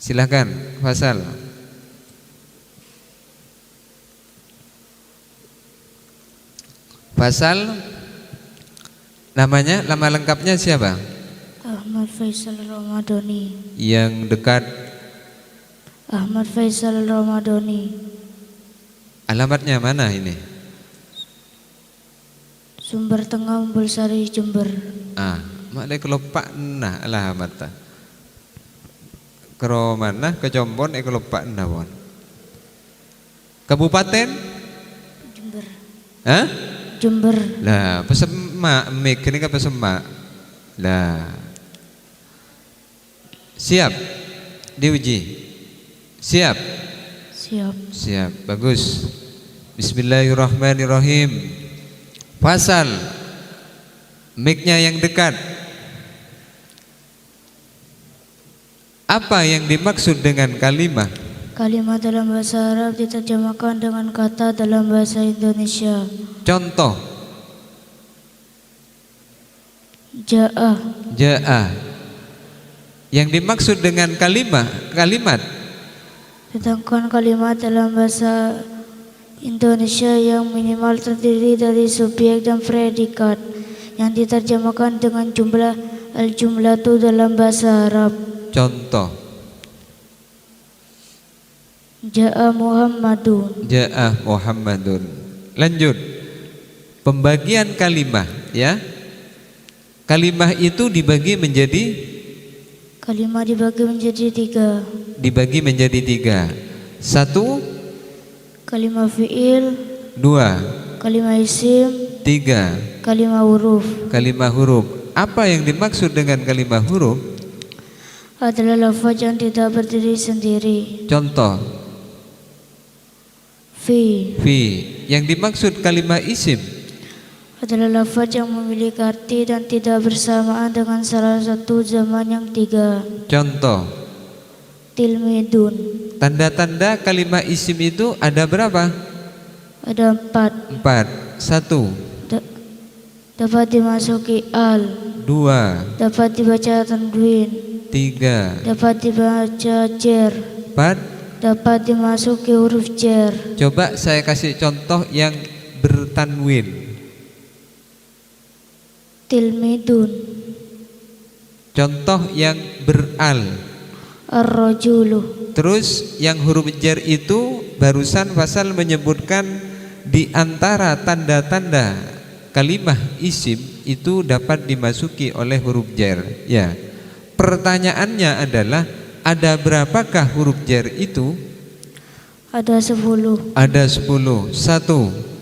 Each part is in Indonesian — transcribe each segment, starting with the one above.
Silahkan, Fasal. Fasal, namanya, nama lengkapnya siapa? Ahmad Faisal Ramadhani. Yang dekat. Ahmad Faisal Ramadhani. Alamatnya mana ini? Sumber Tengah Umbulsari Jember. Maknanya kelopak nah alamat. Kero mana kecombon kelopak nah pon. Kabupaten? Jember. Hah? Jember. Lah, pesemak, mik ini kan pesemak. Lah. Siap diuji. Siap. Siap. Siap, bagus. Bismillahirrahmanirrahim. Fasal, mic-nya yang dekat. Apa yang dimaksud dengan kalimat? Kalimat dalam bahasa Arab diterjemahkan dengan kata dalam bahasa Indonesia. Contoh. Ja'ah. Ja'ah. Yang dimaksud dengan kalimat. Sedangkan kalimat dalam bahasa Indonesia yang minimal terdiri dari subjek dan predikat yang diterjemahkan dengan jumlah al-jumlatu dalam bahasa Arab. Contoh. Ja'a Muhammadun. Ja'a Muhammadun. Lanjut. Pembagian kalimah, ya. Kalimah itu dibagi menjadi tiga. Dibagi menjadi tiga. Satu. Kalimah fi'il. Dua. Kalimah isim. Tiga. Kalimah huruf. Kalimah huruf. Apa yang dimaksud dengan kalimah huruf? Adalah lafaz yang tidak berdiri sendiri. Contoh. Fi. Yang dimaksud kalimah isim adalah lafaz yang memiliki arti dan tidak bersamaan dengan salah satu zaman yang tiga. Contoh. Tilmidun. Tanda-tanda kalimah isim itu ada berapa? Ada 4. Satu. Dapat dimasuki al. 2. Dapat dibaca tanwin. 3. Dapat dibaca jer. 4. Dapat dimasuki huruf jer. Coba saya kasih contoh yang bertanwin. Tilmidun. Contoh yang beral. Ar-rajulu. Terus yang huruf jar itu barusan Fasal menyebutkan di antara tanda-tanda kalimah isim itu dapat dimasuki oleh huruf jar. Ya. Pertanyaannya adalah ada berapakah huruf jar itu? Ada 10. Ada 10. 1.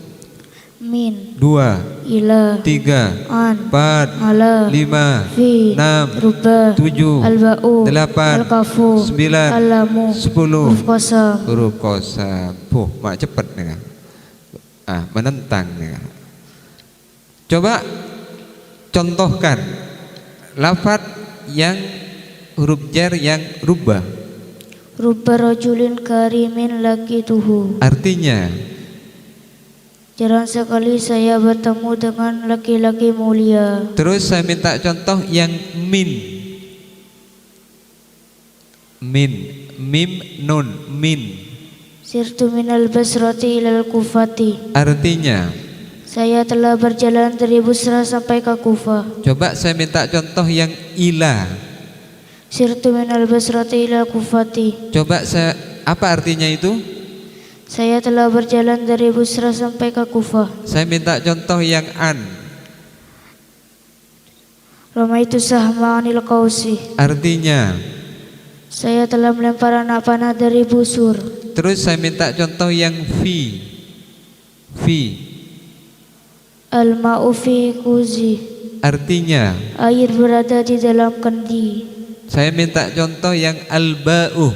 Min. 2. Ila. 3. An. 4. Ala. 5. Fi. 6. Rubah. 7. Al-ba'u. 8. Al-kafu. 9. Al-lamu. 10. Huruf qasam. Huruf qasam. Mak cepet nih. Menentang nih. Coba contohkan lafaz yang huruf jar yang rubah. Rubba rajulin karimin laqituhu. Artinya jarang sekali saya bertemu dengan laki-laki mulia. terus saya minta contoh yang min. Mim nun min. Sirtu minal basrati ilal kufati. Artinya Saya telah berjalan dari Busra sampai ke Kufah. coba saya minta contoh yang ila. Sirtu minal basrati ilal kufati. Coba saya apa artinya itu? Saya telah berjalan dari Busra sampai ke Kufah. Saya minta contoh yang an. Ramaitu sahma anil qausi. Artinya Saya telah melempar anak panah dari busur. terus saya minta contoh yang fi. Al-ma'u fi kuzi. Artinya Air berada di dalam kendi. saya minta contoh yang al-ba'u.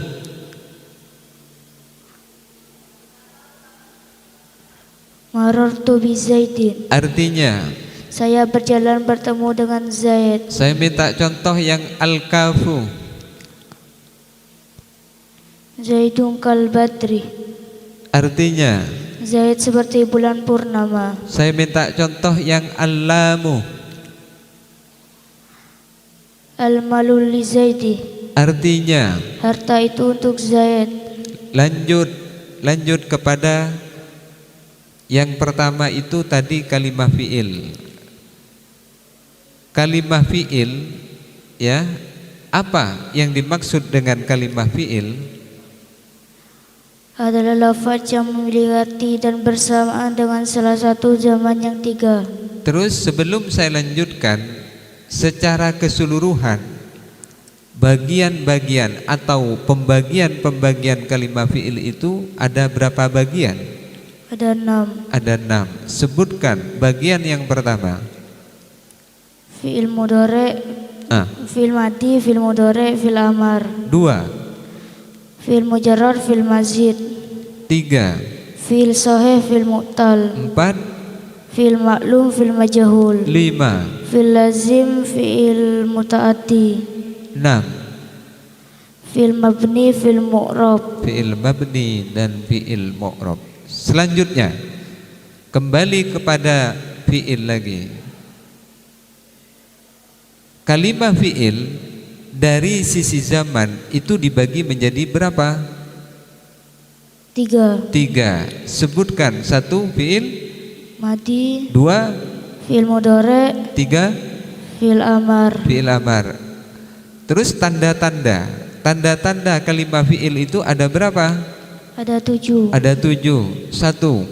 Marartu bi Zaidin. Artinya Saya berjalan bertemu dengan Zaid. saya minta contoh yang al-kafu. Zaidun kal badri. Artinya Zaid seperti bulan purnama. saya minta contoh yang al-lamu. Al-malul li Zaidi. Artinya, harta itu untuk Zaid. lanjut kepada yang pertama itu tadi kalimah fi'il. Kalimah fi'il, ya, apa yang dimaksud dengan kalimah fi'il? Adalah lafaz yang memiliki arti dan bersamaan dengan salah satu zaman yang tiga. Terus sebelum saya lanjutkan, secara keseluruhan bagian-bagian atau pembagian kalimah fi'il itu ada berapa bagian? Ada 6. Ada 6. Sebutkan bagian yang pertama. Fi'il mudhari, fi'il madi, fi'il mudhari, fi'il amar. 2. Fi'il mujarrad, fi'il mazid. 3. Fi'il sahih, fi'il mu'tal. 4. Fi'il maklum, fi'il majhul. 5. Fi'il lazim, fi'il mutaaddi. 6. Fi'il mabni, fi'il mu'rab. Fi'il mabni dan fi'il mu'rab. Selanjutnya kembali kepada fi'il lagi. Kalimah fi'il dari sisi zaman itu dibagi menjadi berapa? 3. 3. Sebutkan. 1 fi'il, Madi, 2 fi'il mudhari, 3 fi'il amar. fi'il amar. Terus tanda-tanda kalimah fi'il itu ada berapa? Ada 7. Ada 7. 1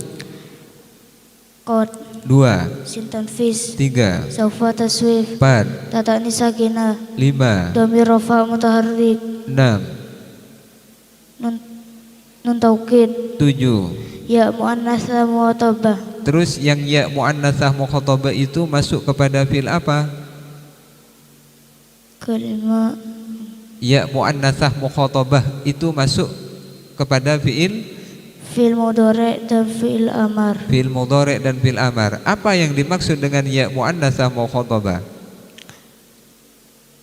Qad, 2 sin tanfis, 3 saufa taswif, 4 ta ta'nis sakinah, 5 dhamir rafa mutaharrik, 6 nun taukid, 7. ya muannatsa muwatabah. Terus yang ya muannatsah mukhatabah itu masuk kepada fi'il apa? Kalimat Ya muannatsah mukhatabah itu masuk kepada fi'il mudhari dan fi'il amar. fi'il mudhari dan fi'il amar. Apa yang dimaksud dengan ya muannatsah mukhatabah?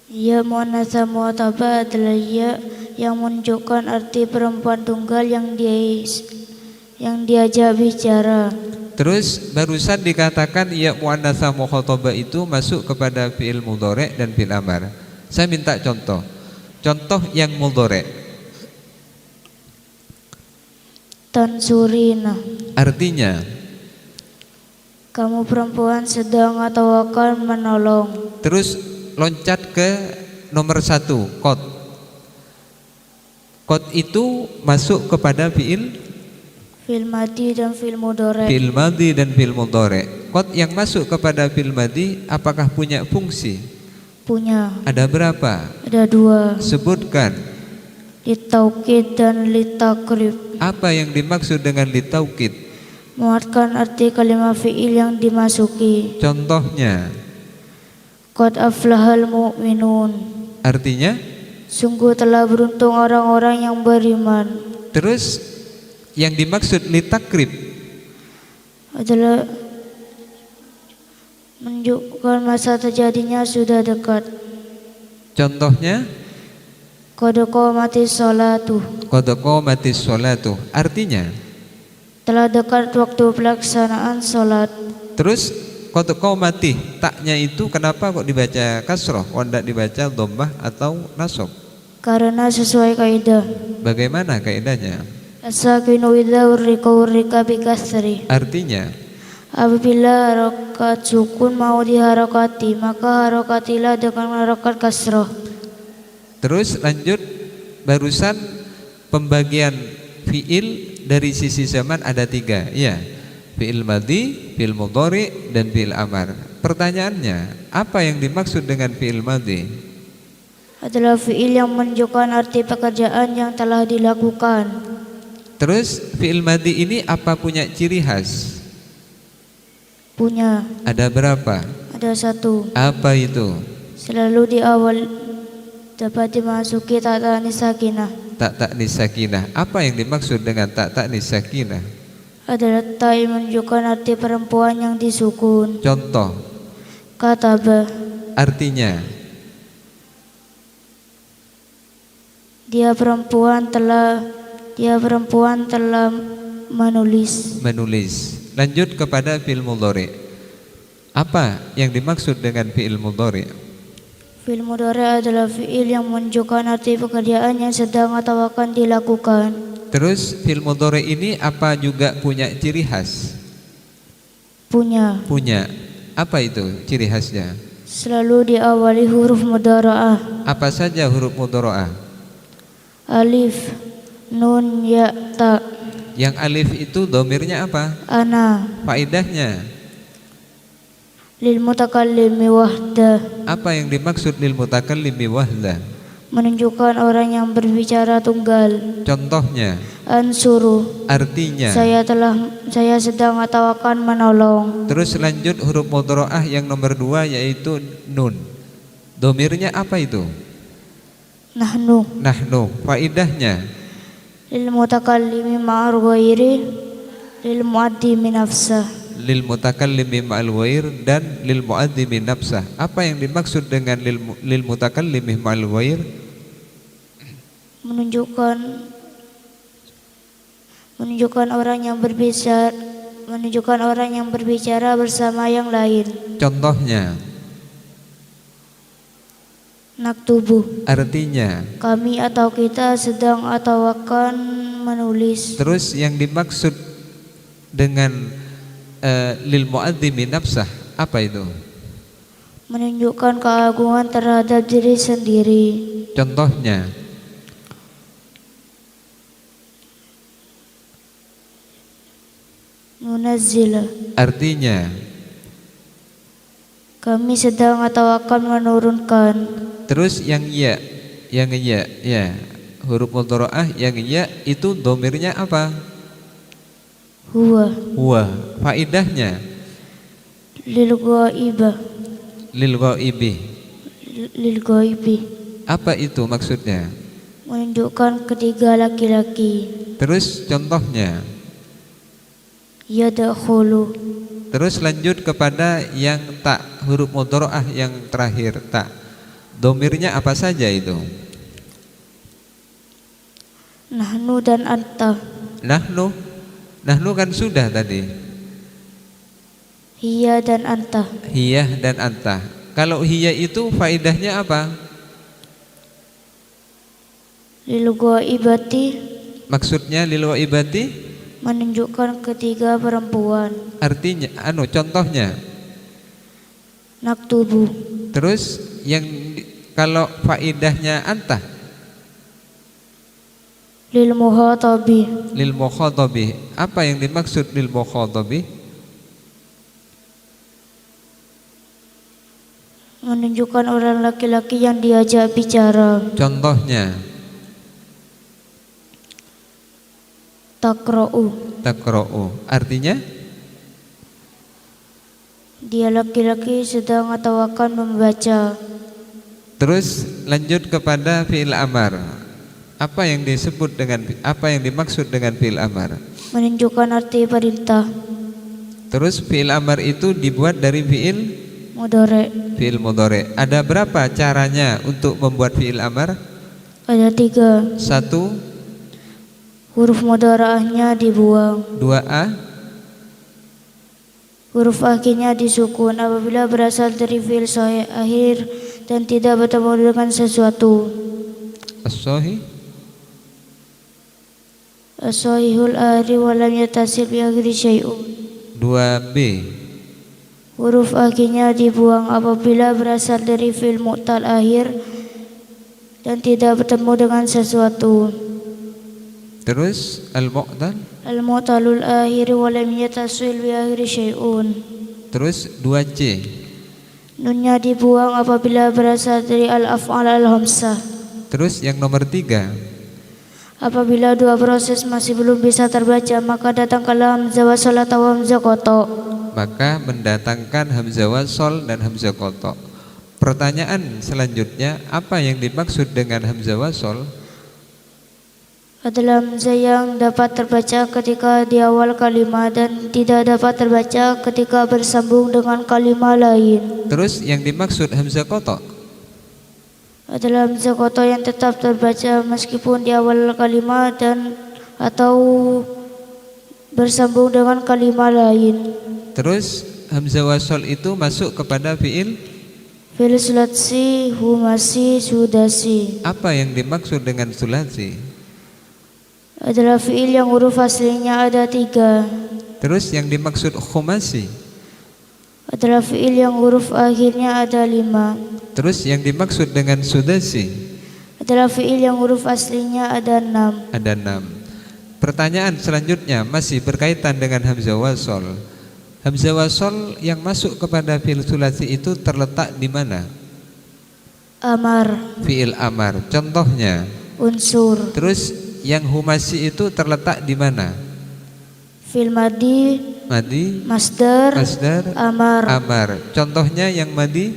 Ya muannatsa muwatabah adalah ya yang menunjukkan arti perempuan tunggal yang diajak bicara. Terus barusan dikatakan ya muannatsah mukhatabah itu masuk kepada fi'il mudhari dan fi'il amar. Saya minta contoh yang mudhari. Tansurina, Artinya, kamu perempuan sedang atau akan menolong. terus loncat ke nomor 1, qad. Qad itu masuk kepada fi'il Madi dan fi'il mudhari. fi'il madhi dan fi'il mudhari. Qad yang masuk kepada fi'il madhi apakah punya fungsi? Punya. Ada berapa? Ada 2. Sebutkan. Litaukid dan litakrib. Apa yang dimaksud dengan litaukid? Menguatkan arti kalimat fi'il yang dimasuki. Contohnya, Qad aflahal mu'minun. artinya, Sungguh telah beruntung orang-orang yang beriman. terus yang dimaksud litakrib Adalah menunjukkan masa terjadinya sudah dekat. contohnya, Qad qamatis sholatu. qad qamatis sholatu. Artinya, Telah dekat waktu pelaksanaan sholat. terus qad qamati, taknya itu kenapa kok dibaca kasroh, kok tidak dibaca dhammah atau nasab? Karena sesuai kaidah. Bagaimana kaidahnya? As-sakinu idza urrika bikasri. Artinya, Apabila harokat sukun mau diharokati, maka harokatilah dengan harokat kasroh. terus lanjut, barusan pembagian fi'il dari sisi zaman ada 3, ya, fi'il madhi, fi'il mudhari dan fi'il amar. Pertanyaannya, apa yang dimaksud dengan fi'il madhi? Adalah fi'il yang menunjukkan arti pekerjaan yang telah dilakukan. Terus fi'il madhi ini apa punya ciri khas? Punya. Ada berapa? Ada 1. Apa itu? Selalu di awal dapat dimasuki ta ta'nis sakinah. Tak ta'nis sakinah. Apa yang dimaksud dengan tak ta'nis sakinah? Adalah ta yang menunjukkan arti perempuan yang disukun. Contoh, Kataba, artinya, dia perempuan telah menulis. Lanjut kepada fi'il mudhari. Apa yang dimaksud dengan fi'il mudhari? Fi'il mudhari' adalah fi'il yang menunjukkan arti pekerjaan yang sedang atau akan dilakukan. Terus fi'il mudhari ini apa juga punya ciri khas? Punya. Punya. Apa itu ciri khasnya? Selalu diawali huruf mudhara'ah. Apa saja huruf mudhara'ah? Alif, nun, ya, ta. Yang alif itu domirnya apa? Ana. Faedahnya Lil mutakallimi wahda. apa yang dimaksud lil mutakallimi wahda? Menunjukkan orang yang berbicara tunggal. Contohnya, Ansuru. artinya. Saya sedang atau akan menolong. Terus lanjut huruf mudhara'ah yang nomor 2 yaitu nun. Domirnya apa itu? Nahnu. Nahnu. Faedahnya Lil mutakallimi ma'ar ghairi. Lil muaddimi nafsah. lil mutakallimi ma'al ghair dan lil muadzimi nafsah. Apa yang dimaksud dengan lil mutakallimi ma'al ghair? Menunjukkan orang yang berbicara bersama yang lain. Contohnya, Naktubu. artinya. Kami atau kita sedang atau akan menulis. Terus yang dimaksud dengan lil muadzimi nafsah apa itu? Menunjukkan keagungan terhadap diri sendiri. Contohnya, Munazzila. artinya. Kami sedang atau akan menurunkan. Terus yang ya, ya, huruf mudhara'ah yang ya itu domirnya apa? Huwa. Huwa. Faedahnya Lil ghaibah. lil ghaibi. Lil ghaibi. Apa itu maksudnya? Menunjukkan ketiga laki-laki. Terus contohnya. Yadkhulu. Terus lanjut kepada yang tak, huruf mudhara'ah yang terakhir tak. Domirnya apa saja itu? Nahnu dan anta. Nahnu. Nahnu kan sudah tadi. Hiya dan anta. Hiyah dan anta. Kalau hiya itu faedahnya apa? Lil ghaibati. Maksudnya lil ghaibati? Menunjukkan ketiga perempuan. Artinya contohnya. Naktubu. Terus kalau faedahnya anta? Lil mukhatabi. Lil mukhatabi. Apa yang dimaksud lil mukhatabi? Menunjukkan orang laki-laki yang diajak bicara. Contohnya. Takra'u. Takra'u. Artinya? Dia laki-laki sedang atau akan membaca. Terus lanjut kepada fi'il amar. Apa yang dimaksud dengan fi'il amar? Menunjukkan arti perintah. Terus fi'il amar itu dibuat dari fi'il Mudhari'. fi'il mudhari'. Ada berapa caranya untuk membuat fi'il amar? Ada 3. 1, Huruf mudhara'ahnya dibuang. 2a, Huruf akhirnya disukun apabila berasal dari fi'il sahih akhir dan tidak bertemu dengan sesuatu. as-sahih. As-sahihul akhir wa lam yattasil bi akhiri syai'un. 2b, Huruf akhirnya dibuang apabila berasal dari fi'il mu'tal akhir dan tidak bertemu dengan sesuatu. terus al-mu'tal. Al-mu'talul akhir wa lam yattasil bi akhiri syai'un. Terus 2c, Nunnya dibuang apabila berasal dari al-af'al al-hamsah. terus yang nomor 3, Apabila dua proses masih belum bisa terbaca, maka datangkanlah hamzah wasol atau hamzah kotok. maka mendatangkan hamzah wasol dan hamzah kotok. Pertanyaan selanjutnya, apa yang dimaksud dengan hamzah wasol? Adalah hamzah yang dapat terbaca ketika di awal kalimat dan tidak dapat terbaca ketika bersambung dengan kalimat lain. Terus yang dimaksud hamzah kotok? Adalah hamzah kotok yang tetap terbaca meskipun di awal kalimat dan atau bersambung dengan kalimat lain. Terus hamzah wasol itu masuk kepada fi'il Fi'il sulasi, humasi, sudasi. Apa yang dimaksud dengan sulasi? Adalah fi'il yang huruf aslinya ada 3. Terus yang dimaksud khumasi? Adalah fi'il yang huruf akhirnya ada 5. Terus yang dimaksud dengan sudasi? Adalah fi'il yang huruf aslinya ada 6. Ada 6. Pertanyaan selanjutnya masih berkaitan dengan hamzah wasol. Hamzah wasol yang masuk kepada fi'il sulasi itu terletak di mana? Amar, Fi'il amar. Contohnya. unsur. Terus yang humasi itu terletak di mana? Fi'il madi, Madi, masdar, masdar, amar. amar. Contohnya yang madi,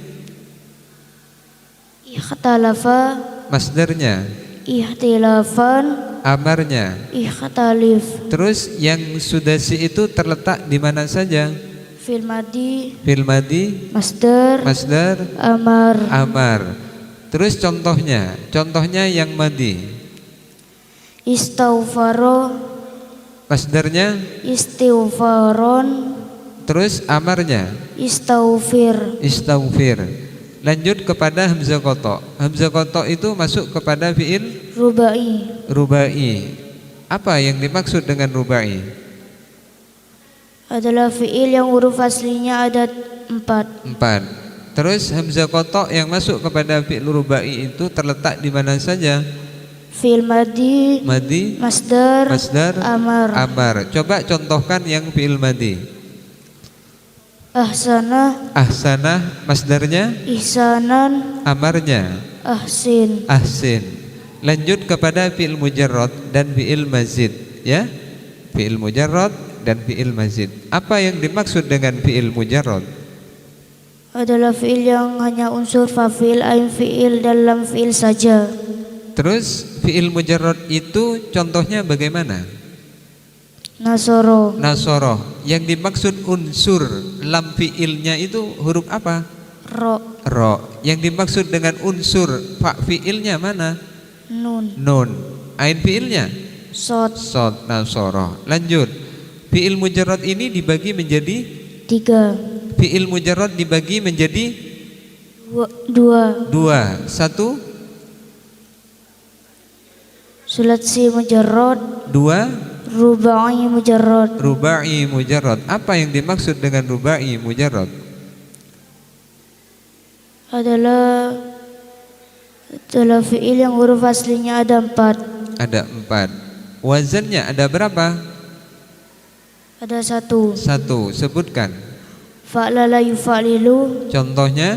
Ikhtalafa, masdarnya, ihtilafan, amarnya. ikhtalif. Terus yang sudasi itu terletak di mana saja? Fi'il madi, Fil madi, masdar, masdar, amar. amar. Terus contohnya yang madi. Istaghfaro, Masdarnya, istighfaron, terus amarnya, istaghfir. istaghfir. Lanjut kepada hamzah qata. Hamzah qata itu masuk kepada fi'il Rubai, rubai. Apa yang dimaksud dengan rubai? adalah fi'il yang huruf aslinya ada 4. 4. Terus hamzah qata yang masuk kepada fi'il rubai itu terletak di mana saja? Fi'il madi, Madi, masdar, masdar, amar. amar. Coba contohkan yang fi'il madi. Ahsana, Ahsanah, masdarnya, ihsanan, amarnya, ahsin. ahsin. Lanjut kepada fi'il mujarrad dan fi'il mazid, ya. Fi'il mujarrad dan fi'il mazid. Apa yang dimaksud dengan fi'il mujarrad? Adalah fi'il yang hanya unsur fa'il, ain fi'il dalam fi'il saja. Terus fi'il mujarrad itu contohnya bagaimana? Nasoro, Nasoroh. Yang dimaksud unsur lam fi'ilnya itu huruf apa? ro, Ro. Yang dimaksud dengan unsur fa fi'ilnya mana? nun, Nun. Ain fi'ilnya? sod. Sod. Nasoroh. Lanjut. Fi'il mujarrad ini dibagi menjadi 3, fi'il mujarrad dibagi menjadi 2. 2. 1, Sulasi mujarrad, 2 rubai mujarrad. rubai mujarrad. Apa yang dimaksud dengan rubai mujarrad? Adalah fi'il yang huruf aslinya ada 4. Ada 4. Wazannya ada berapa? Ada 1. 1. Sebutkan. Fa'lala yufa'lilu, Contohnya.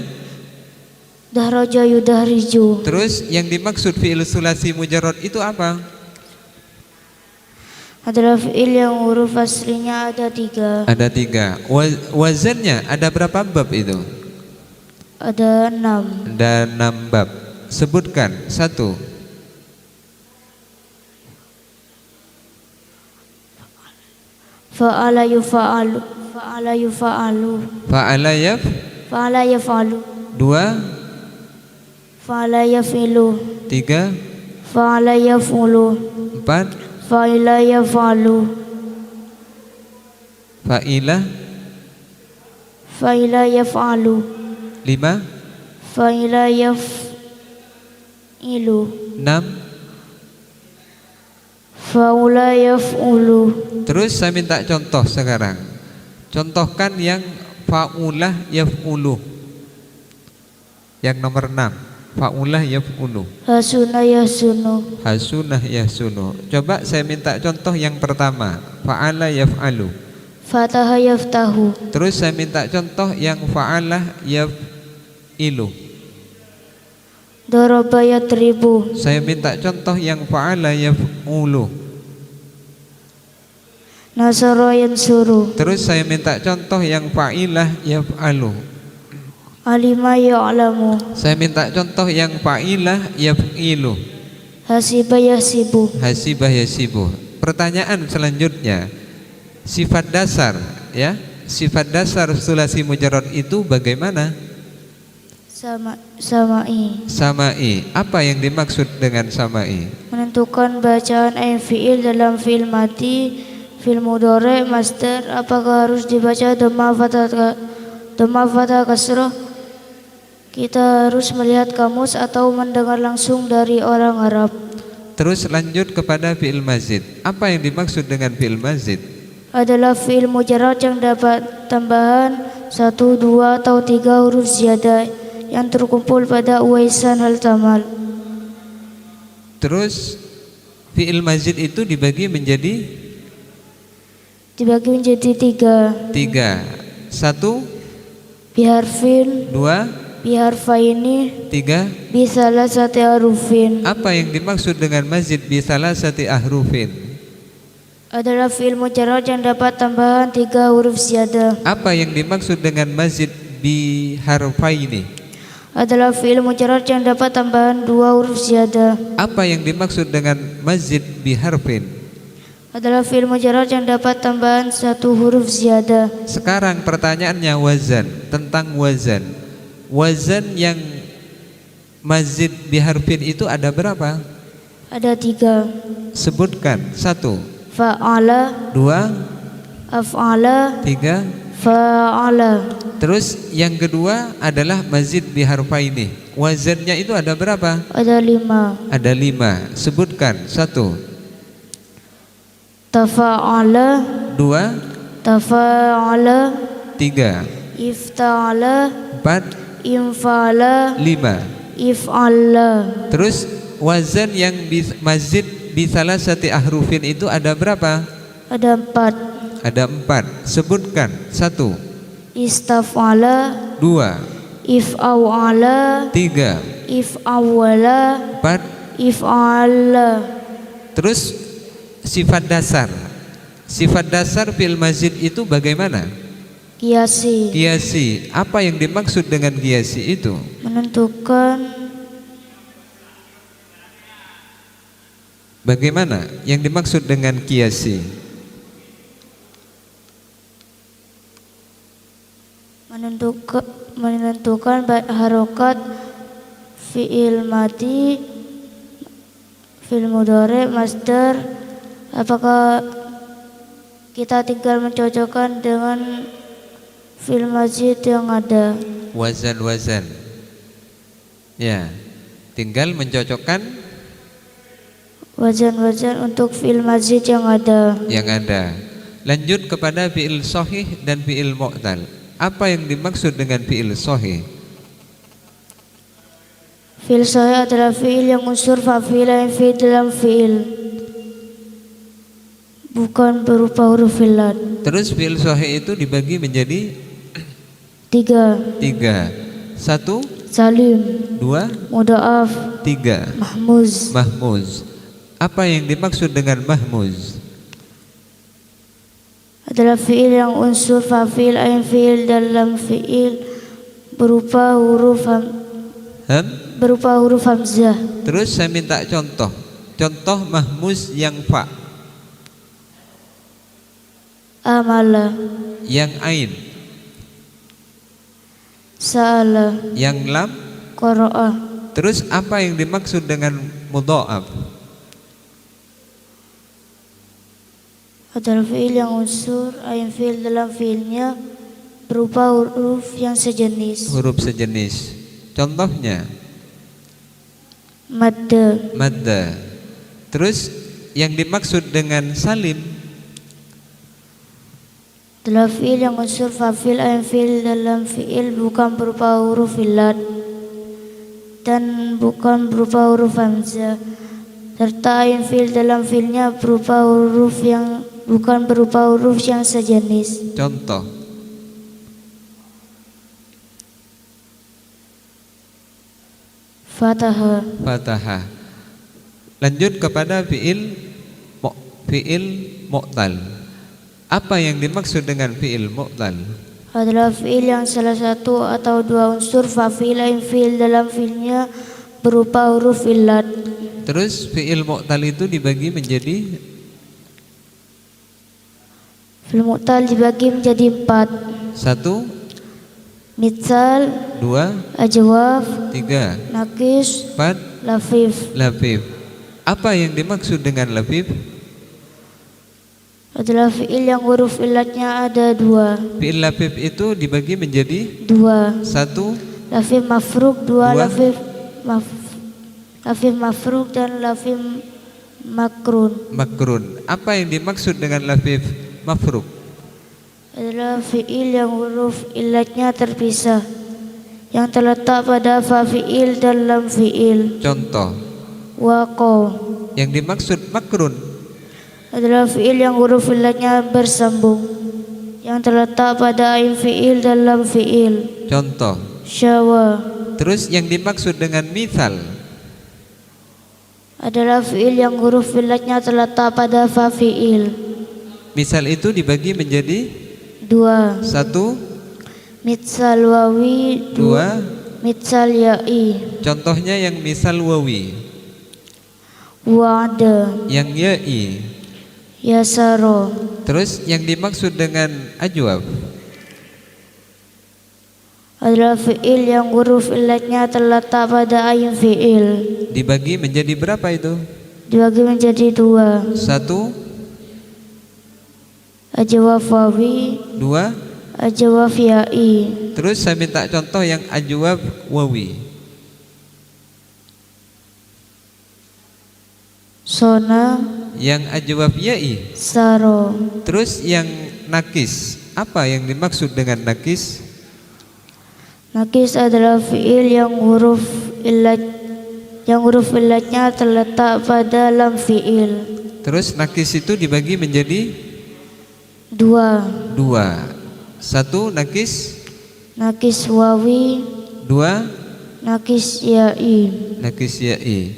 dahraja yudahriju. Terus yang dimaksud fi'il sulasi mujarrad itu apa? Adalah fi'il yang huruf aslinya ada 3. Ada 3. Wazannya ada berapa bab itu? Ada 6. Ada 6 bab. Sebutkan. 1. Fa'ala yufa'alu, fa'ala yufa'alu, Fa'ala yaf. fa'ala yaf'alu, 2. fa'ala yaf'ilu, 3. fa'ala yaf'ulu, 4. fa'ila yaf'alu, Fa'ilah. fa'ila yaf'alu, 5. fa'ila yaf'ilu, 6. fa'ula yaf'ulu. Terus saya minta contoh sekarang. Contohkan yang fa'ulah yaf'ulu. Yang nomor 6. Fa'ulah yaf'ulu. Hasuna yasunu, Hasunah yahsunu. Coba saya minta contoh yang pertama. Fa'ala yaf'alu. fataha yaftahu, Terus saya minta contoh yang fa'alah yaf'ilu. daraba yatribu, Saya minta contoh yang fa'ala yaf'ulu. nasara yansuru, Terus saya minta contoh yang fa'ilah yaf'alu. alima ya'lamu, Saya minta contoh yang fa'ilah yaf'ilu. hasiba yasibu. Hasibah yasibu. Pertanyaan selanjutnya, sifat dasar, ya, sifat dasar sulasi mujarrad itu bagaimana? Samai, Sama'i. Apa yang dimaksud dengan sama'i? menentukan bacaan ain fi'il dalam fi'il mati, fi'il mudhari, masdar. Apakah harus dibaca dhamma fathah kasrah, Kita harus melihat kamus atau mendengar langsung dari orang Arab. Terus lanjut kepada fi'il mazid. Apa yang dimaksud dengan fi'il mazid? Adalah fi'il mujarrad yang dapat tambahan 1, 2 atau 3 huruf ziyadah yang terkumpul pada uwaisan hal tamal. Terus fi'il mazid itu dibagi menjadi tiga. 1, biharfin, 2, biharfaini, 3. bisalasati harufin. Apa yang dimaksud dengan mazid bi salasati ahrufin? Adalah fi'il mujarrad yang dapat tambahan 3 huruf ziyadah. Apa yang dimaksud dengan mazid bi harfaini? Adalah fi'il mujarrad yang dapat tambahan 2 huruf ziyadah. Apa yang dimaksud dengan mazid bi harfin? Adalah fi'il mujarrad yang dapat tambahan 1 huruf ziyadah. Sekarang pertanyaannya wazan, tentang wazan. Wazan yang mazid bi harfin itu ada berapa? Ada 3. Sebutkan. 1, Fa'ala, 2, af'ala, 3. fa'ala. Terus yang kedua adalah mazid bi harfaini. Wazannya itu ada berapa? Ada 5. Ada 5. Sebutkan. 1, Tafa'ala, 2, tafa'ala, 3, ifta'ala, 4, infa'ala, 5. if'ala. Terus wazan yang mazid bi salasati ahrufin itu ada berapa? Ada 4. Ada 4. Sebutkan. 1, Istaf'ala, 2, if'aw'ala, 3, if'awwala, 4. if'ala. Terus sifat dasar. Sifat dasar fi'il mazid itu bagaimana? Kiasi, Kiasi. Apa yang dimaksud dengan kiasi itu? menentukan. Bagaimana yang dimaksud dengan kiasi? Menentukan harokat fi'il madi, fi'il mudhari, masdar. Apakah kita tinggal mencocokkan dengan fi'il mazid yang ada? Wazan-wazan. Ya, tinggal mencocokkan Wazan-wazan untuk fi'il mazid yang ada. Lanjut kepada fi'il sahih dan fi'il mu'tal. Apa yang dimaksud dengan fi'il sahih? Fi'il sahih adalah fi'il yang unsur fa'il yang fi'il dalam fi'il, bukan berupa huruf illat. Terus fi'il sahih itu dibagi menjadi 3. 1, Salim, 2, mudha'af, 3. mahmuz. Mahmuz. Apa yang dimaksud dengan mahmuz? Adalah fi'il yang unsur fa'il yang fi'il dalam fi'il berupa huruf hamzah. Terus saya minta contoh. Contoh mahmuz yang fa, Amala, yang ain, sa'ala, yang lam. qara'a. Terus apa yang dimaksud dengan mudha'af? Adalah fi'il yang unsur yang fi'il dalam fi'ilnya berupa huruf yang sejenis. Huruf sejenis. Contohnya Madda. madda. Terus yang dimaksud dengan salim? Adalah fi'il yang unsur fa'il yang fi'il dalam fi'il bukan berupa huruf illat dan bukan berupa huruf hamzah, serta yang fi'il dalam fi'ilnya berupa huruf yang bukan berupa huruf yang sejenis. Contoh. Fataha. Fataha. Lanjut kepada fi'il mu'tal. Apa yang dimaksud dengan fi'il mu'tal? Adalah fi'il yang salah satu atau 2 unsur fa'il yang fi'il dalam fi'ilnya berupa huruf illat. Terus fi'il mu'tal itu dibagi menjadi? Fi'il mu'tal dibagi menjadi 4. 1, Mitsal, 2, ajwaf, 3, nakis, 4, lafif. lafif. Apa yang dimaksud dengan lafif? Adalah fi'il yang huruf illatnya ada 2. Fi'il lafif itu dibagi menjadi 2. 1, lafif mafruk, dua Dua. lafif mafruk dan lafif makrun. Makrun. Apa yang dimaksud dengan lafif mafruk? Adalah fiil yang huruf ilatnya terpisah, yang terletak pada fa fiil dan lam fiil. Contoh. Waqo. Yang dimaksud makrun Adalah fiil yang huruf ilatnya bersambung, yang terletak pada ain fiil dan lam fiil. contoh. Syawa. Terus yang dimaksud dengan mithal? Adalah fiil yang huruf ilatnya terletak pada fa fiil. Misal itu dibagi menjadi Dua. satu, Mitsal wawi, dua. mitsal ya'i. Contohnya yang misal wawi, Wa'ada, yang ya'i. yasaro. Terus yang dimaksud dengan ajwab? Adalah fiil yang huruf ilatnya terletak pada ain fiil. Dibagi menjadi berapa itu? Dibagi menjadi dua. Satu, Ajwaf wawi, dua. ajwaf ya'i. Terus saya minta contoh yang ajwab wawi. Sona, Yang ajwab ya'i. saro. Terus yang nakis, apa yang dimaksud dengan nakis? Nakis adalah fiil yang huruf ilatnya terletak pada lam fiil. Terus nakis itu dibagi menjadi Dua. dua. Satu nakis, Nakis wawi, dua nakis ya'i. nakis ya'i.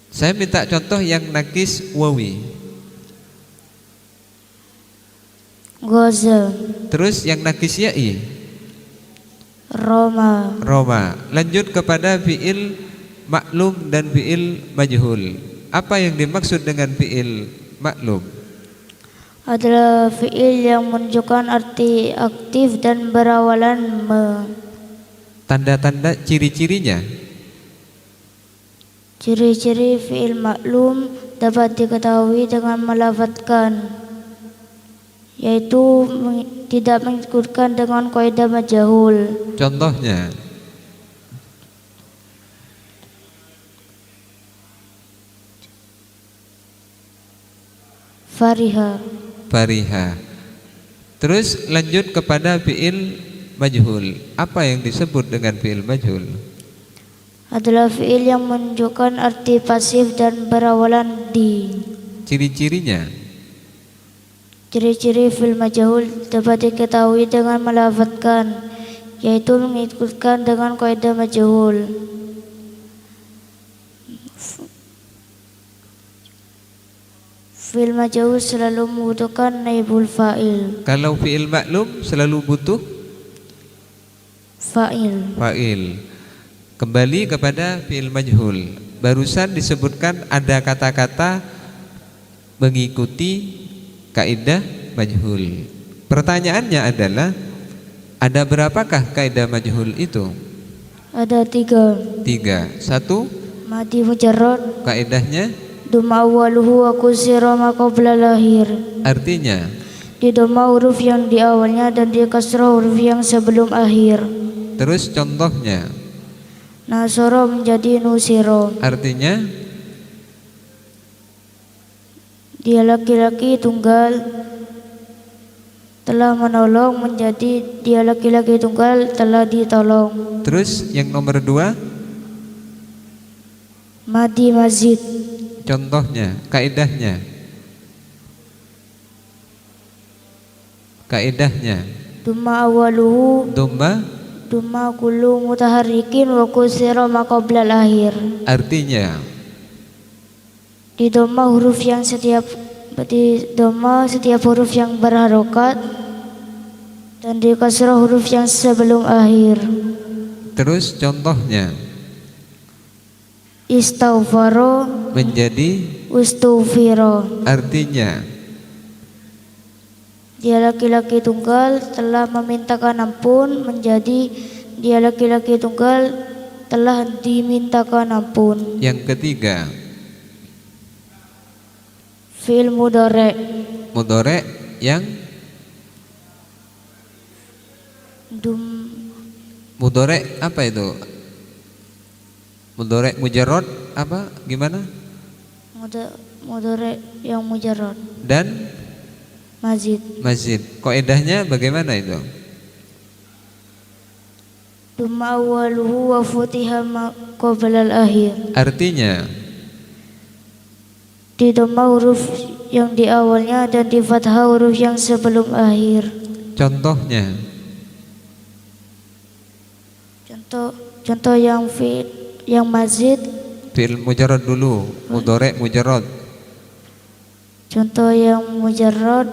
Saya minta contoh yang nakis wawi. Goza, Terus yang nakis ya'i, Roma. roma. Lanjut kepada fiil maklum dan fiil majhul. Apa yang dimaksud dengan fiil maklum? Adalah fiil yang menunjukkan arti aktif dan berawalan me. Tanda-tanda ciri-cirinya. Ciri-ciri fiil maklum dapat diketahui dengan melafadzkan, yaitu tidak mengikutkan dengan kaidah majhul. Contohnya, Fariha. fariha. Terus lanjut kepada fiil majhul. Apa yang disebut dengan fiil majhul? Adalah fiil yang menunjukkan arti pasif dan berawalan di. Ciri-cirinya. Ciri-ciri fiil majhul dapat diketahui dengan melafadzkan, yaitu mengikutkan dengan kaidah majhul. Fiil majhul selalu membutuhkan naibul fa'il. Kalau fiil maklum selalu butuh Fa'il. fa'il. Kembali kepada fiil majhul. Barusan disebutkan ada kata-kata mengikuti kaidah majhul. Pertanyaannya adalah, ada berapakah kaidah majhul itu? Ada tiga. Tiga. Satu, Madi mujarrad, kaidahnya dhamma awwaluhu wa kusira ma qabla lahir. artinya Di dhamma huruf yang di awalnya dan di kasrah huruf yang sebelum akhir. terus contohnya Nasoro menjadi nusiro. artinya Dia laki-laki tunggal telah menolong menjadi dia laki-laki tunggal telah ditolong. terus yang nomor dua Madi mazid, contohnya kaidahnya dhamma awaluhu, dhamma kullu mutaharrikin wa kusira ma qabla lahir. artinya Di dhamma huruf yang setiap huruf yang berharokat dan di kasrah huruf yang sebelum akhir. terus contohnya Istaghfaro, menjadi ustughfiro. artinya Dia laki-laki tunggal telah memintakan ampun menjadi dia laki-laki tunggal telah dimintakan ampun. yang ketiga Fi'il mudhari, mudhari yang dum Mudhari apa itu? Mudhari mujarrad apa? Gimana? Mudhari yang mujarrad. Dan Mazid. mazid. Kaidahnya bagaimana itu? Dumma awwaluhu wa futiha ma qabla al-akhir. Artinya Di dhamma huruf yang di awalnya dan di fathah huruf yang sebelum akhir. contohnya Contoh yang mazid. fi'il mujarrad dulu, mudhari mujarrad. Contoh yang mujarrad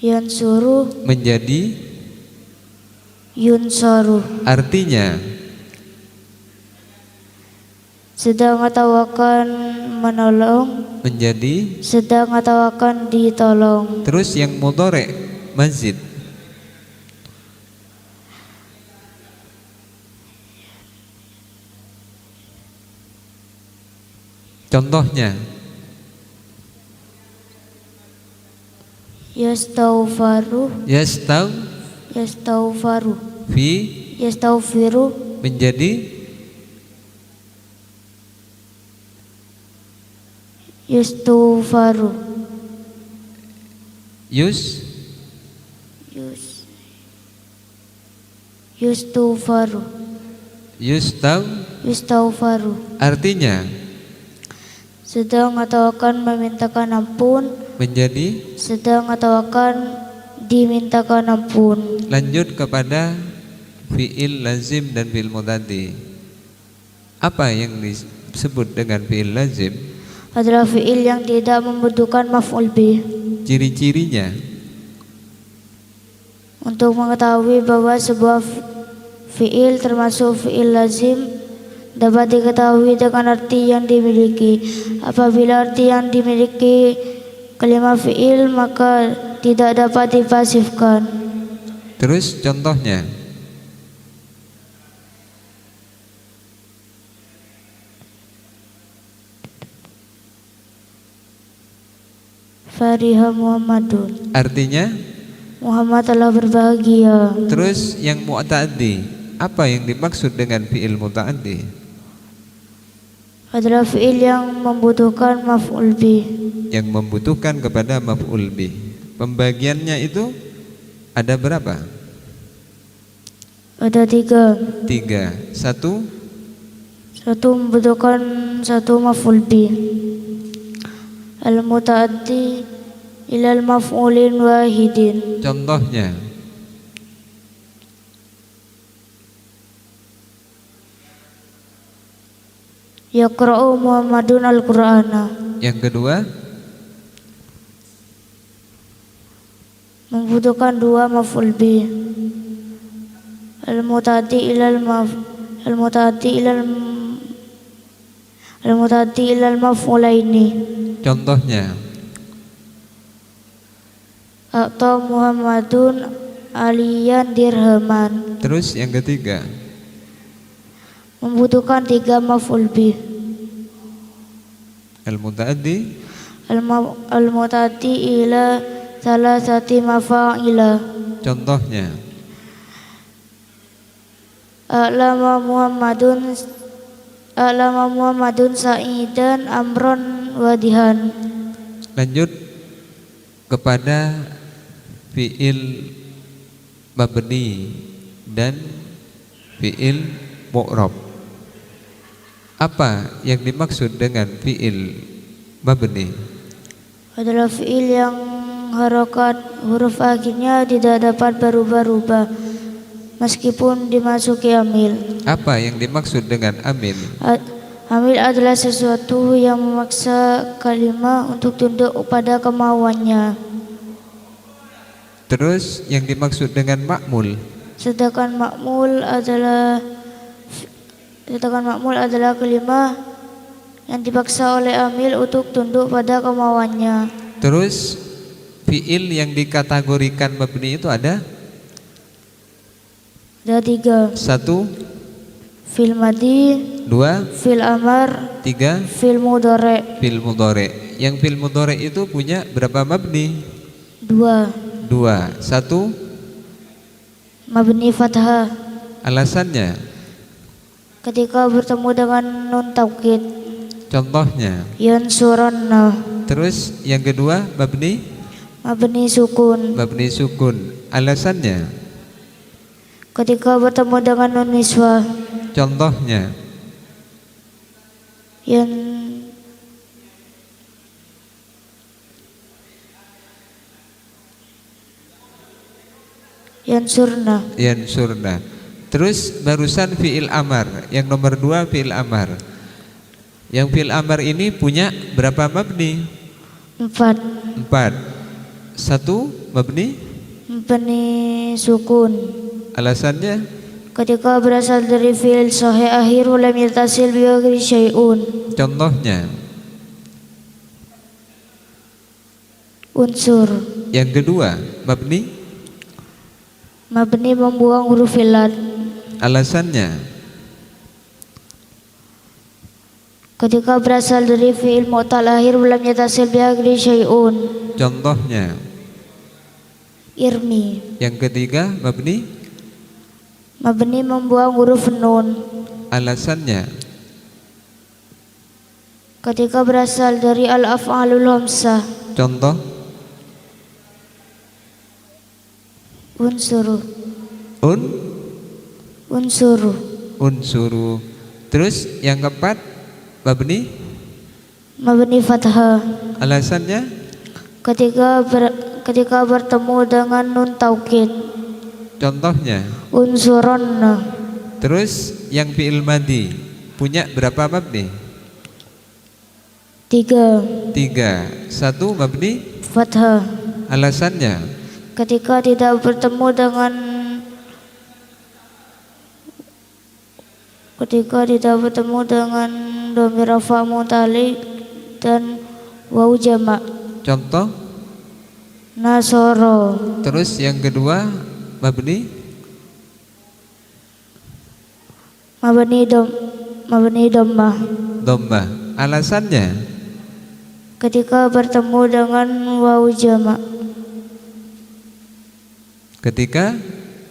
yansuru Menjadi, yunsaru. artinya Sedang atau akan menolong, menjadi. sedang atau akan ditolong. Terus yang mudhari mazid, contohnya Yastaghfaru, yastaghfaru, fi, yastaghfiru, menjadi yastaghfaru, yus, yastaghfaru, yastaghfaru. artinya Sedang atau akan memintakan ampun, menjadi. sedang atau akan dimintakan ampun. Lanjut kepada fi'il lazim dan fi'il mudhari. Apa yang disebut dengan fi'il lazim? Adalah fi'il yang tidak membutuhkan maf'ul bih. Ciri-cirinya Untuk mengetahui bahwa sebuah fi'il termasuk fi'il lazim dapat diketahui dengan arti yang dimiliki. Apabila arti yang dimiliki kalimat fi'il maka tidak dapat dipasifkan. Terus contohnya Fariha Muhammadun, artinya. Muhammad telah berbahagia. Terus yang mu'taddi, apa yang dimaksud dengan fi'il muta'addi? Adalah fi'il yang membutuhkan maf'ul bih. Yang membutuhkan kepada maf'ul bih. Pembagiannya itu ada berapa? Ada tiga. Satu Membutuhkan satu maf'ul bih. Al-muta'addi ilal maf'ulin wahidin. contohnya Yaqra'u Muhammadun al-Qur'ana. yang kedua Membutuhkan dua maf'ul bih. Al-muta'addi ilal maf'ulaini. contohnya A'ta Muhammadun aliyan dirhaman. terus yang ketiga Membutuhkan tiga maf'ul bih. al-muta'addi Al-muta'addi ila salasati mafa'ila. contohnya A'lama Muhammadun sa'idan amron wadihan. lanjut kepada fi'il mabni dan fi'il mu'rab. Apa yang dimaksud dengan fi'il mabni? Adalah fi'il yang harokat huruf akhirnya tidak dapat berubah-ubah meskipun dimasuki amil. Apa yang dimaksud dengan amil? Amil adalah sesuatu yang memaksa kalimat untuk tunduk pada kemauannya. Terus yang dimaksud dengan ma'mul? Sedangkan makmul adalah kalimat yang dipaksa oleh amil untuk tunduk pada kemauannya. Terus fi'il yang dikategorikan mabni itu ada? Ada tiga. Satu, Fil madi, dua, fil amar, tiga, fil mudhari. fil mudhari. Yang fil mudhari itu punya berapa mabni? Dua. Dua. Satu, mabni fathah. Alasannya? Ketika bertemu dengan nun taukid. Contohnya? Yansuranna. Terus yang kedua mabni? Mabni sukun. Mabni sukun. Alasannya? Ketika bertemu dengan nun niswah. Contohnya? Yansurna. Yansurna. Terus barusan fi'il amar, yang nomor 2 fi'il amar. Yang fi'il amar ini punya berapa mabni? 4. 4. 1 mabni? Mabni sukun. Alasannya? Ketika berasal dari fi'il sahih akhir lam yattasil bi akhiri syai'un. Contohnya? Unsur. Yang kedua mabni? Mabni membuang huruf illat. Alasannya? Ketika berasal dari fi'il mu'tal akhir lam yattasil bi akhiri syai'un. Contohnya? Irmi. Yang ketiga mabni? Mabni membuang huruf nun. Alasannya? Ketika berasal dari al-af'alul khamsah. Contoh? Unsuru. Unsuru. Unsuru. Terus yang keempat mabni? Mabni fathah. Alasannya? Ketika bertemu dengan nun taukid. Contohnya? Unsuranna. Terus yang fi'il madi punya berapa mabni? 3. 3. 1 mabni? Fathah. Alasannya? Ketika tidak bertemu dengan dhamir rafa' muta'alliq dan wawu jamak. Contoh? Nasoro. Terus yang kedua mabni? Mabni dhammah. Dhammah. Alasannya? Ketika bertemu dengan wawu jamak. Ketika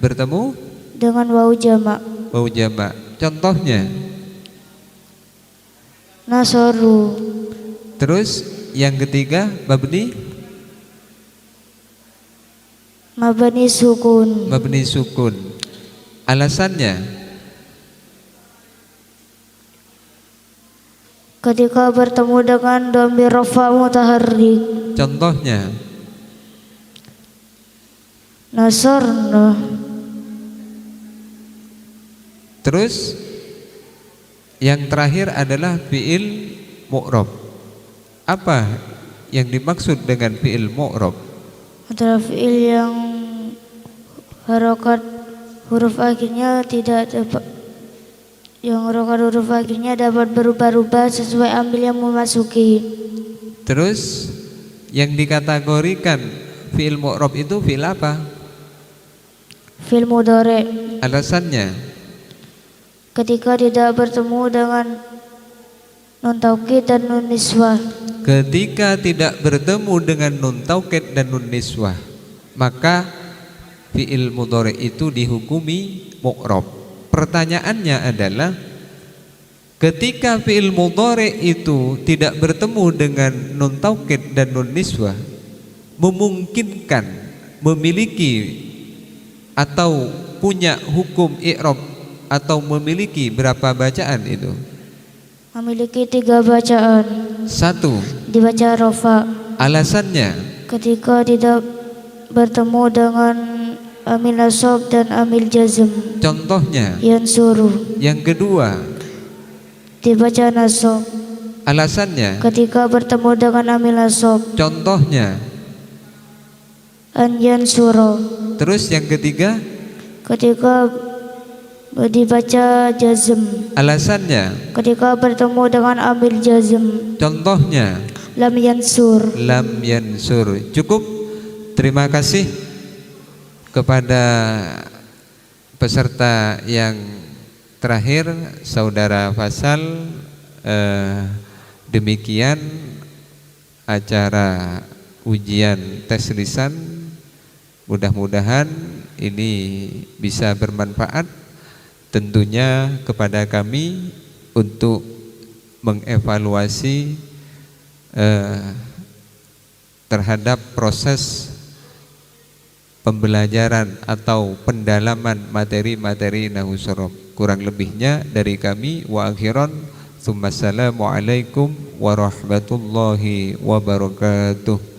bertemu dengan wawu jamak. wawu jamak. Contohnya? Nasoru. Terus yang ketiga mabni? Mabni sukun. Mabni sukun. Alasannya? Ketika bertemu dengan dhamir rafa' mutaharrik. Contohnya? Nasarna. Terus yang terakhir adalah fi'il mu'rab. Apa yang dimaksud dengan fi'il mu'rab? Adalah fi'il yang harokat huruf akhirnya dapat berubah-ubah sesuai ambil yang memasuki. Terus yang dikategorikan fi'il mu'rab itu fi'il apa? Fi'il mudhari'. Alasannya? Ketika tidak bertemu dengan nun taukid dan nun niswah. Ketika tidak bertemu dengan nun taukid dan nun niswah, maka fi'il mudhari itu dihukumi mu'rab. Pertanyaannya adalah, ketika fi'il mudhari itu tidak bertemu dengan nun taukid dan nun niswah, memungkinkan memiliki atau punya hukum i'rab atau memiliki berapa bacaan itu? Memiliki 3 bacaan. 1. Dibaca rafa'. Alasannya? Ketika tidak bertemu dengan amil nasab dan amil jazm. Contohnya? Yansuru. Yang kedua? Dibaca nasab. Alasannya? Ketika bertemu dengan amil nasab. Contohnya? An yansuro. Terus yang ketiga? Ketika dibaca jazm. Alasannya? Ketika bertemu dengan amil jazm. Contohnya? Lam yansur. Lam yansur. Cukup. Terima kasih kepada peserta yang terakhir, Saudara Fasal. Demikian acara ujian tes lisan. Mudah-mudahan ini bisa bermanfaat tentunya kepada kami untuk mengevaluasi terhadap proses pembelajaran atau pendalaman materi-materi Nahwu Shorof. Kurang lebihnya dari kami, wa akhiran tsumma assalamualaikum warahmatullahi wabarakatuh.